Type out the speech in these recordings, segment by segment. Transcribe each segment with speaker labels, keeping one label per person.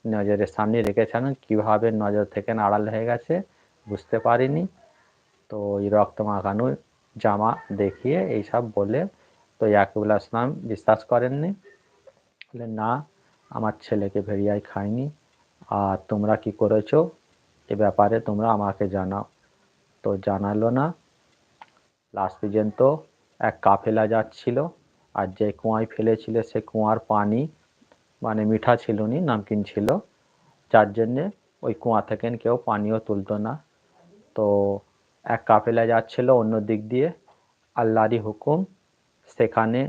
Speaker 1: নজরের সামনে রেখেছিলেন, কিভাবে নজর থেকে আড়াল হয়ে গেছে বুঝতে পারিনি। তো ওই রক্ত মাখানো জামা দেখিয়ে এইসব বলে, তো ইয়াকুবুল আসলাম বিশ্বাস করেননি, বললেন না, আমার ছেলেকে ভেড়িয়ায় খায়নি, আর তোমরা কি করেছো এ ব্যাপারে তোমরা আমাকে জানাও। তো জানালো না। লাস্ট পর্যন্ত এক কাফেলা যাচ্ছিল, আর যে কুয়ায় ফেলেছিল সে কুয়ার পানি মানে মিঠা ছিল নি, নামকিন ছিল, যার জন্যে ওই কুয়া থেকে কেউ পানিও তুলতো না। তো এক কাফেলা যাচ্ছিল অন্য দিক দিয়ে, আল্লাহরই হুকুম, সেখানে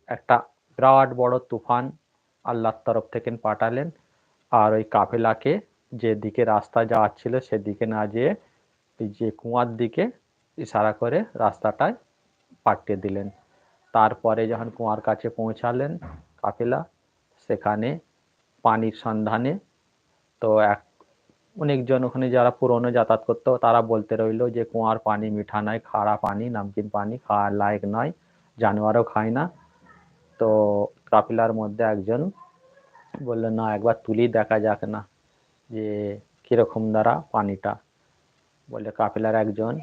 Speaker 1: একটা বিরাট বড় তুফান আল্লাহর তরফ থেকে পাঠালেন, আর ওই কাফেলাকে যেদিকে রাস্তা যাচ্ছিল সেদিকে না যেয়ে ওই যে কুয়ার দিকে ইশারা করে রাস্তাটায় পাঠিয়ে দিলেন। তারপরে যখন কুয়ার কাছে পৌঁছালেন কাফেলা, সেখানে পানির সন্ধানে, তো অনেকজন ওখানে যারা পুরনো যাতায়াত করতো তারা বলতে রইলো যে কুয়ার পানি মিঠা নয়, খারা পানি, নামকিন পানি, খাওয়ার লায়ক নয়, জানোয়ারও খায় না। তো কাফেলার মধ্যে একজন বললো না, একবার তুলি দেখা যাক না যে কিরকম দ্বারা পানিটা। বলে কাফেলার একজন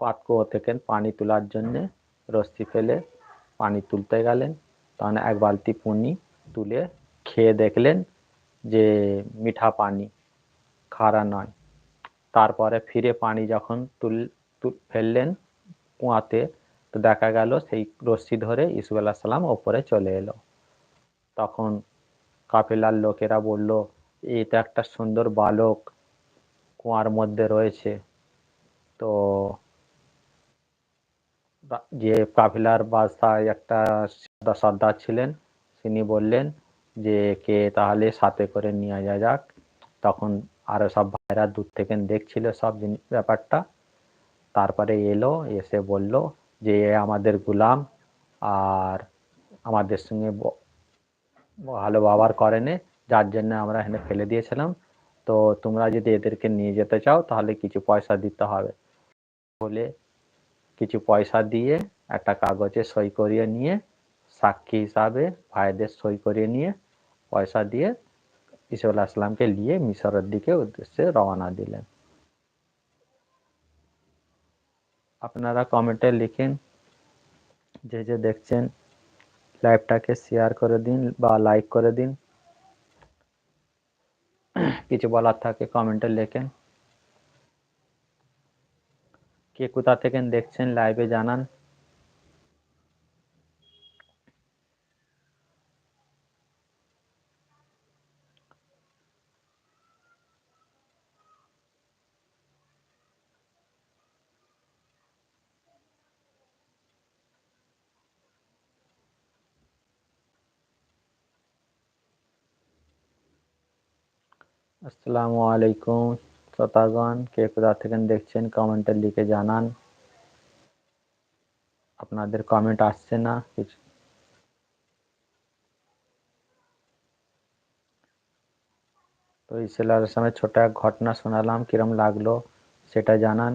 Speaker 1: পাতকুয়ো থেকে পানি তোলার জন্যে রশ্মি ফেলে পানি তুলতে গেলেন, তখন এক বালতি পানি তুলে খেয়ে দেখলেন যে মিঠা পানি, খারা নয়। তারপরে ফিরে পানি যখন ফেললেন কুয়াতে, তো দেখা গেল সেই রশ্মি ধরে ইউসুফ আলাইহিস সালাম ওপরে চলে এলো। তখন কাফেলার লোকেরা বলল, এটা একটা সুন্দর বালক কুয়ার মধ্যে রয়েছে। তো যে কাফেলার বাদশাহ একটা সর্দার ছিলেন, তিনি বললেন যে কে তাহলে সাথে করে নিয়ে যাক। তখন আরো সব ভাইরা দূর থেকে দেখছিল সব ব্যাপারটা। তারপরে এলো, এসে বলল যে আমাদের গোলাম, আর আমাদের সঙ্গে ভালো ব্যবহার করেনি, যার জন্য আমরা এখানে ফেলে দিয়েছিলাম। তো তোমরা যদি এদেরকে নিয়ে যেতে চাও তাহলে কিছু পয়সা দিতে হবে। বলে কিছু পয়সা দিয়ে একটা কাগজে সই করিয়ে নিয়ে, সাক্ষী হিসাবে ভাইদের সই করিয়ে নিয়ে পয়সা দিয়ে ইসা আলাইহিস সালামকে নিয়ে মিশরের দিকে উদ্দেশ্যে রওনা দিলেন। আপনারা কমেন্টে লিখেন, যে যে দেখছেন লাইভটাকে শেয়ার করে দিন বা লাইক করে দিন। কিছু বলার থাকে কমেন্টে লেখেন। কে কোথা থেকে দেখছেন লাইভে জানান। আসসালামু আলাইকুম শ্রোতাগণ, কে কোথা থেকে দেখছেন কমেন্টে লিখে জানান। আপনাদের কমেন্ট আসছে না কিছু। তো ইসলামের সময় ছোট এক ঘটনা শোনালাম, কিরম লাগলো সেটা জানান।